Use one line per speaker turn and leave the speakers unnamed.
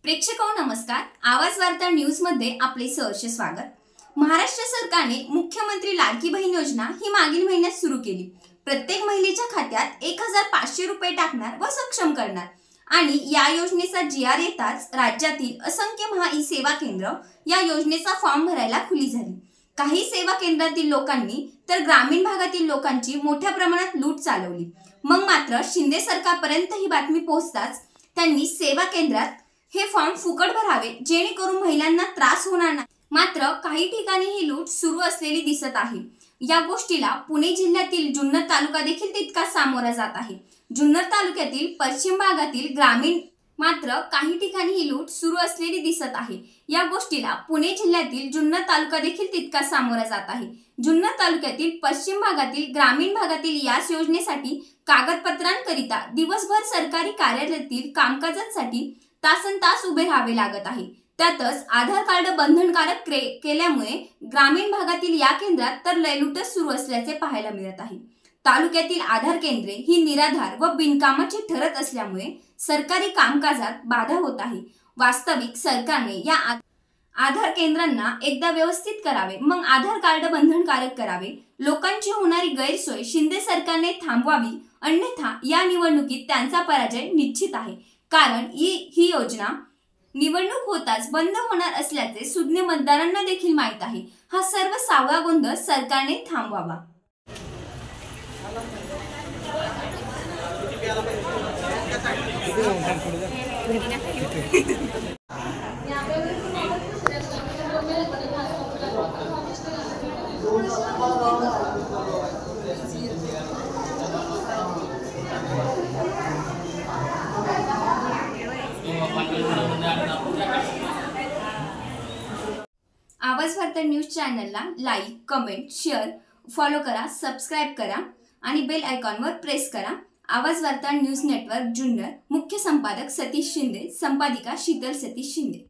प्रेक्षको नमस्कार। आवाज वार्ता न्यूज मध्ये आपले सहर्ष स्वागत। महाराष्ट्र सरकारने मुख्यमंत्री लाडकी बहीण योजना ही मागील महिन्यात सुरू केली। प्रत्येक महिलेच्या खात्यात 1500 रुपये टाकणार व सक्षम करणार आणि या योजनेचा जीआर येताच राज्यातील असंख्य महा ई सेवा केंद्र या योजनेचा फॉर्म भरायला खुली झाली। काही सेवा केंद्रातील लोकांनी तर ग्रामीण भागातील लोकांची मोठ्या प्रमाणात लूट चालवली। मग मात्र शिंदे सरकारपर्यंत ही बातमी पोहोचताच त्यांनी सेवा केंद्रात हे फॉर्म फुकट भरावे जेणेकरून महिलांना त्रास होणार नाही। मात्र काही ठिकाणी ही लूट सुरू असलेली दिसत आहे। या गोष्टीला पुणे जिल्ह्यातील जुन्नर तालुका देखील तितका सामोरा जात आहे। जुन्नर तालुक्यातील पश्चिम भागातील ग्रामीण मात्र काही ठिकाणी ही लूट सुरू असलेली दिसत आहे। या गोष्टीला पुणे जिल्ह्यातील जुन्नर तालुका देखील तितका सामोरा जात आहे। जुन्नर तालुक्यातील पश्चिम भागातील ग्रामीण भागातील याच योजनेसाठी कागदपत्रांकरिता दिवसभर सरकारी कार्यालयातील कामकाजांसाठी तासनतास उभे राहावे लागत आहे। त्यातच आधार कार्ड बंधनकारक केल्यामुळे ग्रामीण भागातील या केंद्रात तर लयलूटच सुरू असल्याचे पाहायला मिळत आहे। तालुक्यातील आधार केंद्रे ही निराधार व बिनकामाची ठरत असल्यामुळे सरकारी कामकाजात बाधा होत आहे। वास्तविक सरकारने या आधार केंद्रांना एकदा व्यवस्थित करावे, मग आधार कार्ड बंधनकारक करावे। लोकांची होणारी गैरसोय शिंदे सरकारने थांबवावी, अन्यथा या निवडणुकीत त्यांचा पराजय निश्चित आहे। कारण ही योजना निवडणूक होताच बंद होणार असल्याचे सुज्ञ मतदारांना देखील माहित आहे। हा सर्व सावळा गोंधळ सरकारने थांबवावा। आवाज वार्ता न्यूज चॅनलला लाईक, कमेंट, शेअर, फॉलो करा, सबस्क्राइब करा आणि बेल आयकॉनवर प्रेस करा। आवाज वार्ता न्यूज नेटवर्क जुन्नर। मुख्य संपादक सतीश शिंदे, संपादिका शीतल सतीश शिंदे।